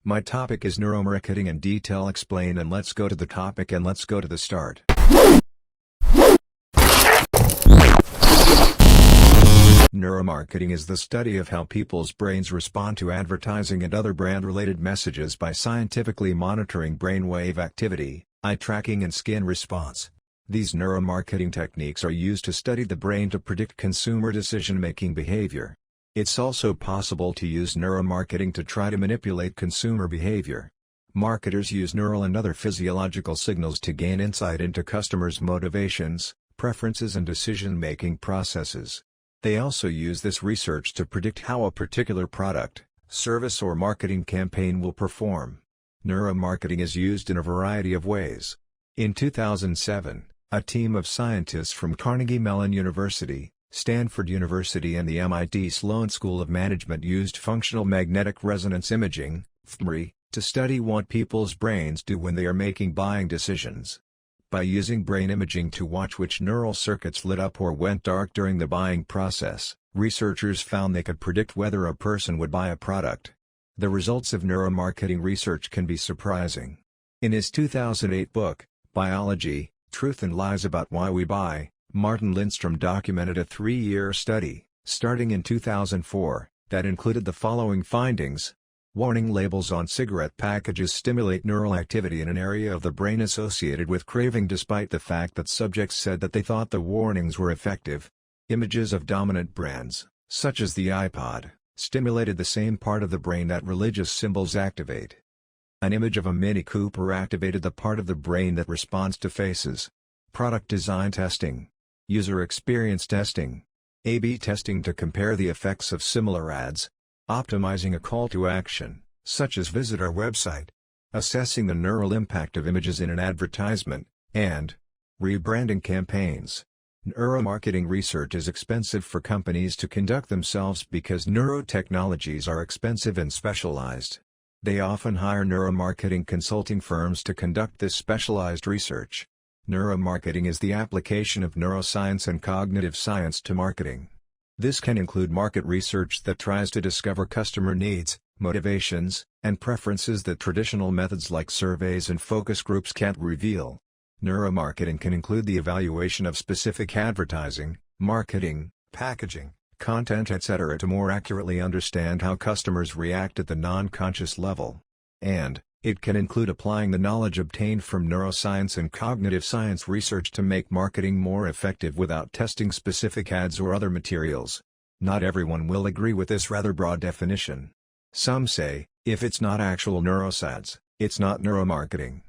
My topic is neuromarketing in detail explained, and let's go to the topic and let's go to the start. Neuromarketing is the study of how people's brains respond to advertising and other brand-related messages by scientifically monitoring brainwave activity, eye tracking and skin response. These neuromarketing techniques are used to study the brain to predict consumer decision-making behavior. It's also possible to use neuromarketing to try to manipulate consumer behavior. Marketers use neural and other physiological signals to gain insight into customers' motivations, preferences and decision-making processes. They also use this research to predict how a particular product, service or marketing campaign will perform. Neuromarketing is used in a variety of ways. In 2007, a team of scientists from Carnegie Mellon University, Stanford University and the MIT Sloan School of Management used functional magnetic resonance imaging (fMRI) to study what people's brains do when they are making buying decisions. By using brain imaging to watch which neural circuits lit up or went dark during the buying process, researchers found they could predict whether a person would buy a product. The results of neuromarketing research can be surprising. In his 2008 book, Biology, Truth and Lies About Why We Buy, Martin Lindstrom documented a 3-year study, starting in 2004, that included the following findings. Warning labels on cigarette packages stimulate neural activity in an area of the brain associated with craving, despite the fact that subjects said that they thought the warnings were effective. Images of dominant brands, such as the iPod, stimulated the same part of the brain that religious symbols activate. An image of a Mini Cooper activated the part of the brain that responds to faces. Product design testing. User experience testing. A/B testing to compare the effects of similar ads. Optimizing a call to action, such as visit our website. Assessing the neural impact of images in an advertisement, and rebranding campaigns. Neuromarketing research is expensive for companies to conduct themselves because neurotechnologies are expensive and specialized. They often hire neuromarketing consulting firms to conduct this specialized research. Neuromarketing is the application of neuroscience and cognitive science to marketing. This can include market research that tries to discover customer needs, motivations, and preferences that traditional methods like surveys and focus groups can't reveal. Neuromarketing can include the evaluation of specific advertising, marketing, packaging, content, etc. to more accurately understand how customers react at the non-conscious level. And it can include applying the knowledge obtained from neuroscience and cognitive science research to make marketing more effective without testing specific ads or other materials. Not everyone will agree with this rather broad definition. Some say, if it's not actual neuroscience, it's not neuromarketing.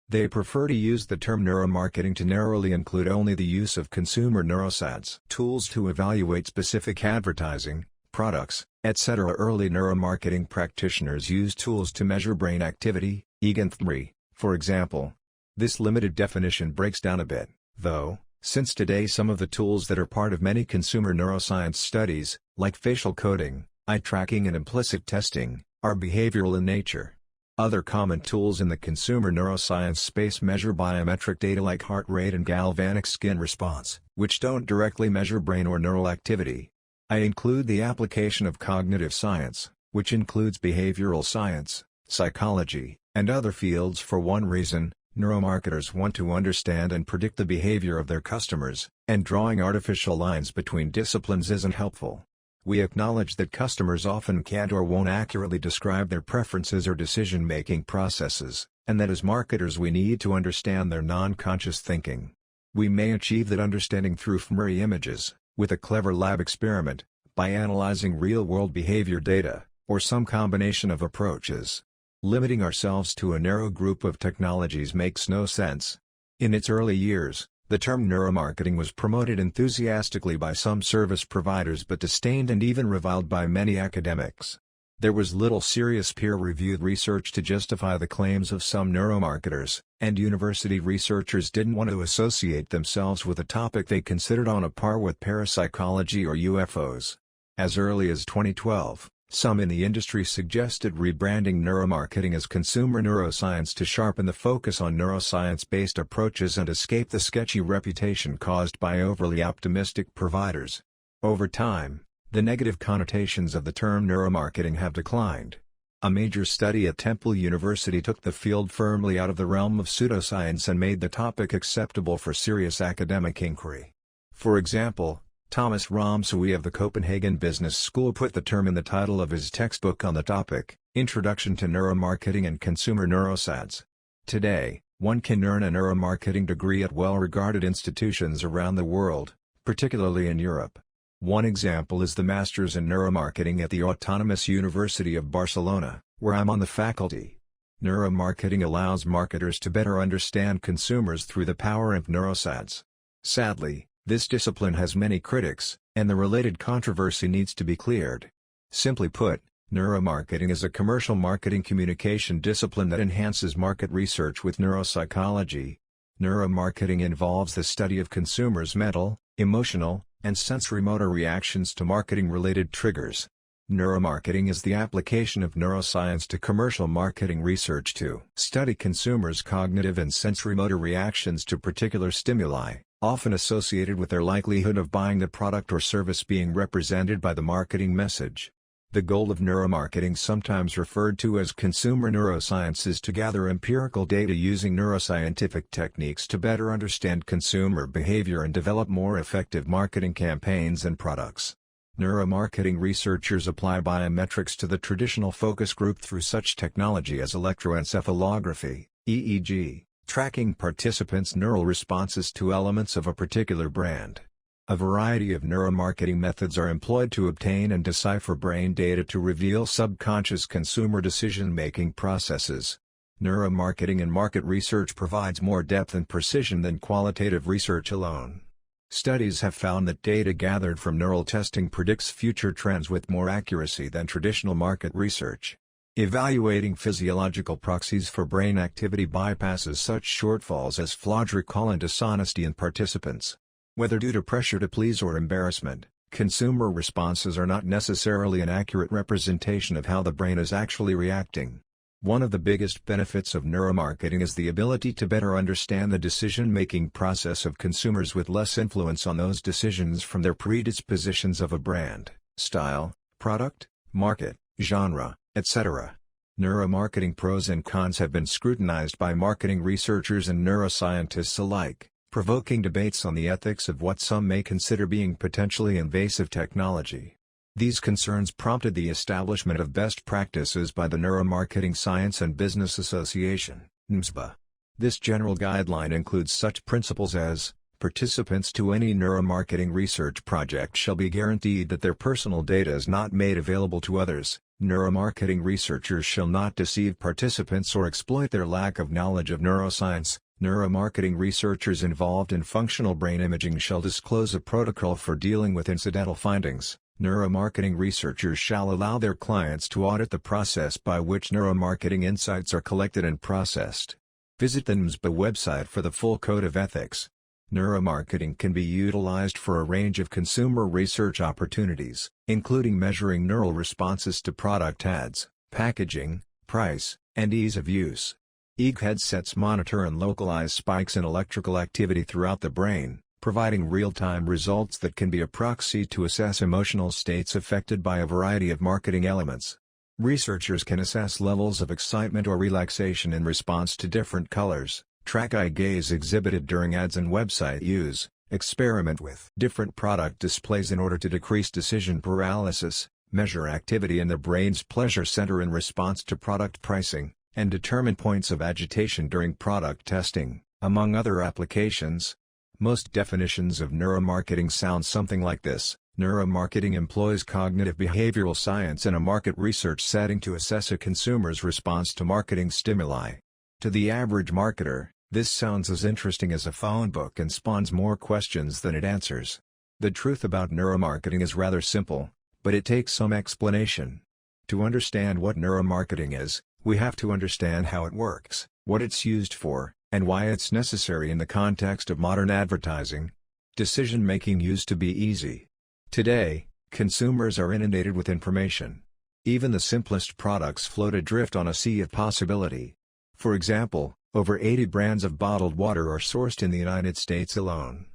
They prefer to use the term neuromarketing to narrowly include only the use of consumer neuroscience tools to evaluate specific advertising, products, etc. Early neuromarketing practitioners use tools to measure brain activity, e.g. fMRI, for example. This limited definition breaks down a bit, though, since today some of the tools that are part of many consumer neuroscience studies, like facial coding, eye tracking and implicit testing, are behavioral in nature. Other common tools in the consumer neuroscience space measure biometric data like heart rate and galvanic skin response, which don't directly measure brain or neural activity. I include the application of cognitive science, which includes behavioral science, psychology, and other fields for one reason: neuromarketers want to understand and predict the behavior of their customers, and drawing artificial lines between disciplines isn't helpful. We acknowledge that customers often can't or won't accurately describe their preferences or decision-making processes, and that as marketers we need to understand their non-conscious thinking. We may achieve that understanding through fMRI images, with a clever lab experiment, by analyzing real-world behavior data, or some combination of approaches. Limiting ourselves to a narrow group of technologies makes no sense. In its early years, the term neuromarketing was promoted enthusiastically by some service providers but disdained and even reviled by many academics. There was little serious peer-reviewed research to justify the claims of some neuromarketers, and university researchers didn't want to associate themselves with a topic they considered on a par with parapsychology or UFOs. As early as 2012, some in the industry suggested rebranding neuromarketing as consumer neuroscience to sharpen the focus on neuroscience-based approaches and escape the sketchy reputation caused by overly optimistic providers. Over time, the negative connotations of the term neuromarketing have declined. A major study at Temple University took the field firmly out of the realm of pseudoscience and made the topic acceptable for serious academic inquiry. For example, Thomas Ramsay of the Copenhagen Business School put the term in the title of his textbook on the topic, Introduction to Neuromarketing and Consumer Neuroscience. Today, one can earn a neuromarketing degree at well-regarded institutions around the world, particularly in Europe. One example is the Masters in Neuromarketing at the Autonomous University of Barcelona, where I'm on the faculty. Neuromarketing allows marketers to better understand consumers through the power of neuroscience. Sadly, this discipline has many critics, and the related controversy needs to be cleared. Simply put, neuromarketing is a commercial marketing communication discipline that enhances market research with neuropsychology. Neuromarketing involves the study of consumers' mental, emotional, and sensory-motor reactions to marketing-related triggers. Neuromarketing is the application of neuroscience to commercial marketing research to study consumers' cognitive and sensory-motor reactions to particular stimuli, often associated with their likelihood of buying the product or service being represented by the marketing message. The goal of neuromarketing, sometimes referred to as consumer neuroscience, is to gather empirical data using neuroscientific techniques to better understand consumer behavior and develop more effective marketing campaigns and products. Neuromarketing researchers apply biometrics to the traditional focus group through such technology as electroencephalography, EEG, tracking participants' neural responses to elements of a particular brand. A variety of neuromarketing methods are employed to obtain and decipher brain data to reveal subconscious consumer decision-making processes. Neuromarketing and market research provides more depth and precision than qualitative research alone. Studies have found that data gathered from neural testing predicts future trends with more accuracy than traditional market research. Evaluating physiological proxies for brain activity bypasses such shortfalls as flawed recall and dishonesty in participants. Whether due to pressure to please or embarrassment, consumer responses are not necessarily an accurate representation of how the brain is actually reacting. One of the biggest benefits of neuromarketing is the ability to better understand the decision-making process of consumers with less influence on those decisions from their predispositions of a brand, style, product, market, genre, etc. Neuromarketing pros and cons have been scrutinized by marketing researchers and neuroscientists alike, provoking debates on the ethics of what some may consider being potentially invasive technology. These concerns prompted the establishment of best practices by the Neuromarketing Science and Business Association, NMSBA. This general guideline includes such principles as, participants to any neuromarketing research project shall be guaranteed that their personal data is not made available to others. Neuromarketing researchers shall not deceive participants or exploit their lack of knowledge of neuroscience. Neuromarketing researchers involved in functional brain imaging shall disclose a protocol for dealing with incidental findings. Neuromarketing researchers shall allow their clients to audit the process by which neuromarketing insights are collected and processed. Visit the NMSBA website for the full code of ethics. Neuromarketing can be utilized for a range of consumer research opportunities, including measuring neural responses to product ads, packaging, price, and ease of use. EEG headsets monitor and localize spikes in electrical activity throughout the brain, providing real-time results that can be a proxy to assess emotional states affected by a variety of marketing elements. Researchers can assess levels of excitement or relaxation in response to different colors, track eye gaze exhibited during ads and website use, experiment with different product displays in order to decrease decision paralysis, measure activity in the brain's pleasure center in response to product pricing, and determine points of agitation during product testing, among other applications. Most definitions of neuromarketing sound something like this: neuromarketing employs cognitive behavioral science in a market research setting to assess a consumer's response to marketing stimuli. To the average marketer, this sounds as interesting as a phone book and spawns more questions than it answers. The truth about neuromarketing is rather simple, but it takes some explanation. To understand what neuromarketing is, we have to understand how it works, what it's used for, and why it's necessary in the context of modern advertising. Decision-making used to be easy. Today, consumers are inundated with information. Even the simplest products float adrift on a sea of possibility. For example, over 80 brands of bottled water are sourced in the United States alone.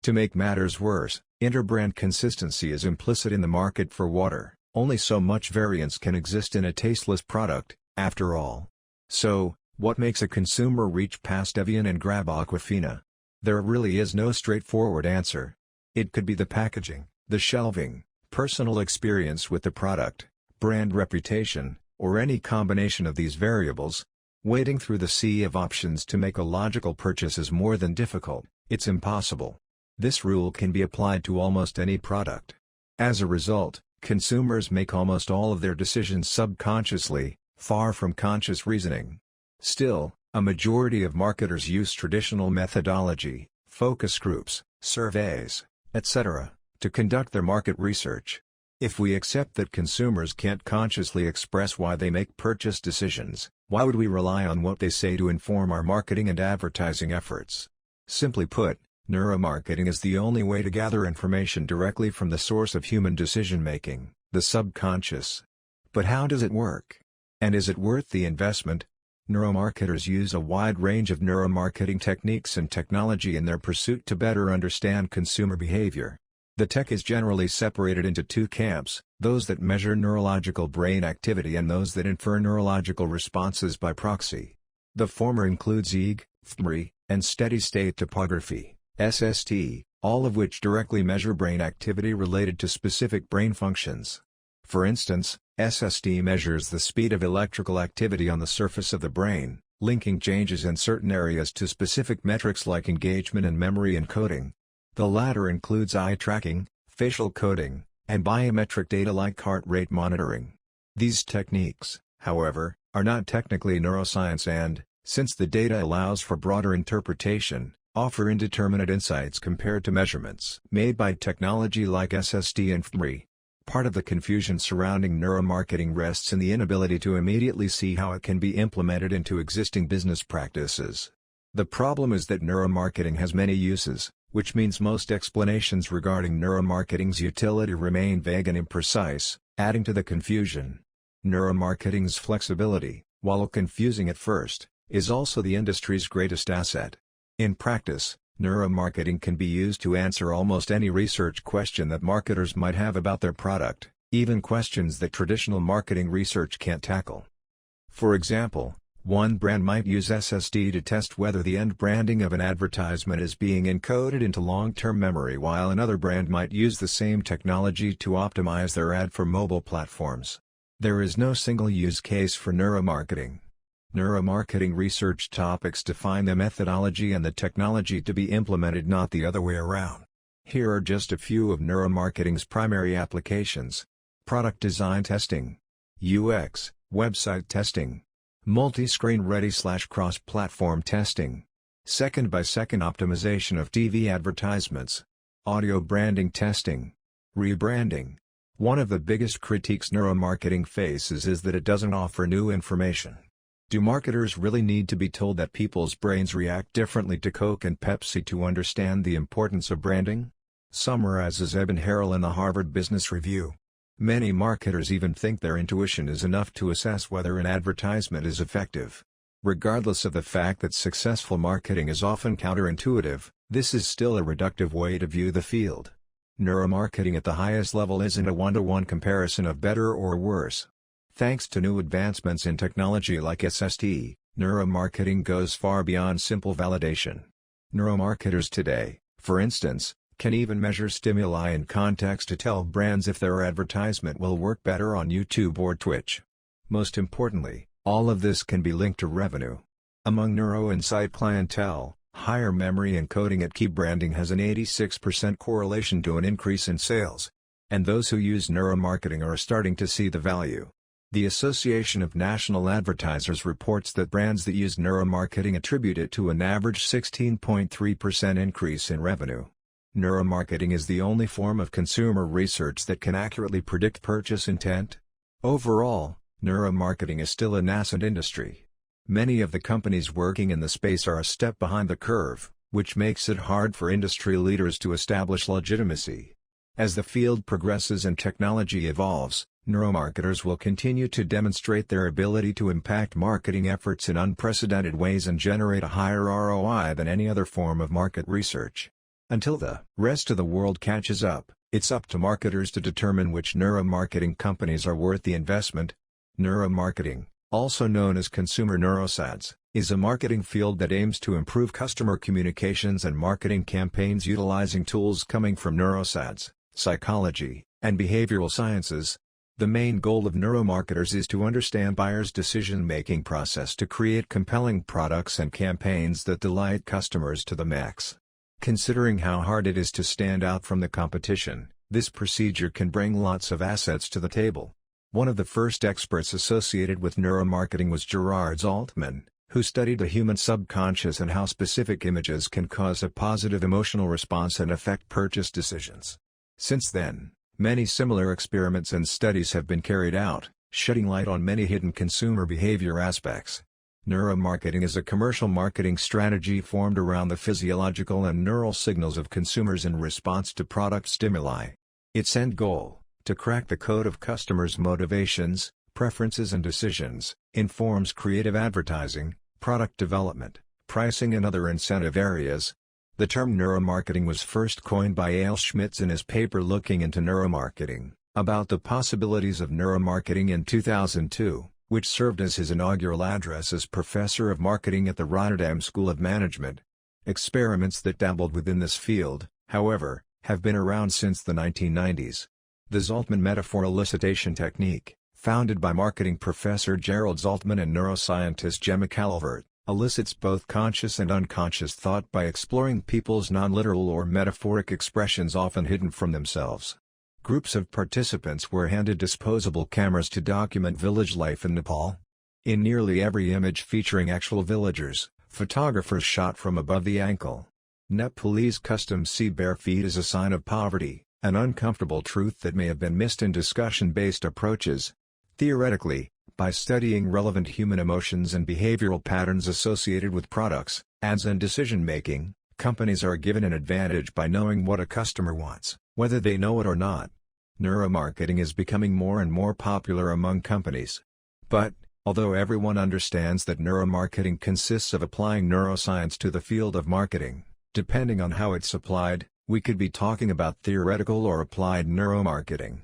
To make matters worse, interbrand consistency is implicit in the market for water. Only so much variance can exist in a tasteless product, after all. So, what makes a consumer reach past Evian and grab Aquafina? There really is no straightforward answer. It could be the packaging, the shelving, personal experience with the product, brand reputation, or any combination of these variables. Wading through the sea of options to make a logical purchase is more than difficult, it's impossible. This rule can be applied to almost any product. As a result, consumers make almost all of their decisions subconsciously, far from conscious reasoning. Still, a majority of marketers use traditional methodology, focus groups, surveys, etc., to conduct their market research. If we accept that consumers can't consciously express why they make purchase decisions, why would we rely on what they say to inform our marketing and advertising efforts? Simply put, neuromarketing is the only way to gather information directly from the source of human decision-making, the subconscious. But how does it work? And is it worth the investment? Neuromarketers use a wide range of neuromarketing techniques and technology in their pursuit to better understand consumer behavior. The tech is generally separated into two camps, those that measure neurological brain activity and those that infer neurological responses by proxy. The former includes EEG, fMRI, and steady-state topography, SST, all of which directly measure brain activity related to specific brain functions. For instance, SST measures the speed of electrical activity on the surface of the brain, linking changes in certain areas to specific metrics like engagement and memory encoding. The latter includes eye tracking, facial coding, and biometric data like heart rate monitoring. These techniques, however, are not technically neuroscience and, since the data allows for broader interpretation, offer indeterminate insights compared to measurements made by technology like SST and fMRI. Part of the confusion surrounding neuromarketing rests in the inability to immediately see how it can be implemented into existing business practices. The problem is that neuromarketing has many uses, which means most explanations regarding neuromarketing's utility remain vague and imprecise, adding to the confusion. Neuromarketing's flexibility, while confusing at first, is also the industry's greatest asset. In practice, neuromarketing can be used to answer almost any research question that marketers might have about their product, even questions that traditional marketing research can't tackle. For example, one brand might use SST to test whether the end branding of an advertisement is being encoded into long-term memory, while another brand might use the same technology to optimize their ad for mobile platforms. There is no single use case for neuromarketing. Neuromarketing research topics define the methodology and the technology to be implemented, not the other way around. Here are just a few of neuromarketing's primary applications: product design testing, UX, website testing, multi-screen ready/cross-platform testing, second-by-second optimization of TV advertisements, audio branding testing, rebranding. One of the biggest critiques neuromarketing faces is that it doesn't offer new information. Do marketers really need to be told that people's brains react differently to Coke and Pepsi to understand the importance of branding? Summarizes Eben Harrell in the Harvard Business Review. Many marketers even think their intuition is enough to assess whether an advertisement is effective. Regardless of the fact that successful marketing is often counterintuitive, this is still a reductive way to view the field. Neuromarketing at the highest level isn't a one-to-one comparison of better or worse. Thanks to new advancements in technology like SST, neuromarketing goes far beyond simple validation. Neuromarketers today, for instance, can even measure stimuli in context to tell brands if their advertisement will work better on YouTube or Twitch. Most importantly, all of this can be linked to revenue. Among Neuro Insight clientele, higher memory encoding at key branding has an 86% correlation to an increase in sales. And those who use neuromarketing are starting to see the value. The Association of National Advertisers reports that brands that use neuromarketing attribute it to an average 16.3% increase in revenue. Neuromarketing is the only form of consumer research that can accurately predict purchase intent. Overall, neuromarketing is still a nascent industry. Many of the companies working in the space are a step behind the curve, which makes it hard for industry leaders to establish legitimacy. As the field progresses and technology evolves, neuromarketers will continue to demonstrate their ability to impact marketing efforts in unprecedented ways and generate a higher ROI than any other form of market research. Until the rest of the world catches up, It's up to marketers to determine which neuromarketing companies are worth the investment. Neuromarketing, also known as consumer neuroscience, is a marketing field that aims to improve customer communications and marketing campaigns utilizing tools coming from neuroscience, psychology, and behavioral sciences. The main goal of neuromarketers is to understand buyers' decision-making process to create compelling products and campaigns that delight customers to the max. Considering how hard it is to stand out from the competition, this procedure can bring lots of assets to the table. One of the first experts associated with neuromarketing was Gerard Zaltman, who studied the human subconscious and how specific images can cause a positive emotional response and affect purchase decisions. Since then, many similar experiments and studies have been carried out, shedding light on many hidden consumer behavior aspects. Neuromarketing is a commercial marketing strategy formed around the physiological and neural signals of consumers in response to product stimuli. Its end goal, to crack the code of customers' motivations, preferences and decisions, informs creative advertising, product development, pricing and other incentive areas. The term neuromarketing was first coined by A.L. Schmitz in his paper Looking into Neuromarketing, about the possibilities of neuromarketing in 2002. Which served as his inaugural address as professor of marketing at the Rotterdam School of Management. Experiments that dabbled within this field, however, have been around since the 1990s. The Zaltman metaphor elicitation technique, founded by marketing professor Gerald Zaltman and neuroscientist Gemma Calvert, elicits both conscious and unconscious thought by exploring people's non-literal or metaphoric expressions often hidden from themselves. Groups of participants were handed disposable cameras to document village life in Nepal. In nearly every image featuring actual villagers, photographers shot from above the ankle. Nepalese customs see bare feet as a sign of poverty, an uncomfortable truth that may have been missed in discussion-based approaches. Theoretically, by studying relevant human emotions and behavioral patterns associated with products, ads and decision-making, companies are given an advantage by knowing what a customer wants, whether they know it or not. Neuromarketing is becoming more and more popular among companies. But, although everyone understands that neuromarketing consists of applying neuroscience to the field of marketing, depending on how it's applied, we could be talking about theoretical or applied neuromarketing.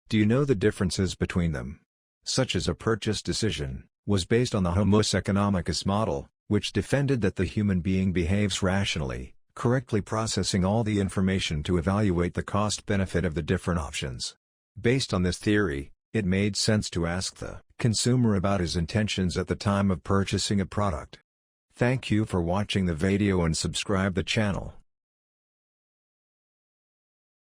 Do you know the differences between them? Such as a purchase decision, was based on the Homo economicus model, which defended that the human being behaves rationally, correctly processing all the information to evaluate the cost-benefit of the different options. Based on this theory, it made sense to ask the consumer about his intentions at the time of purchasing a product. Thank you for watching the video and subscribe the channel.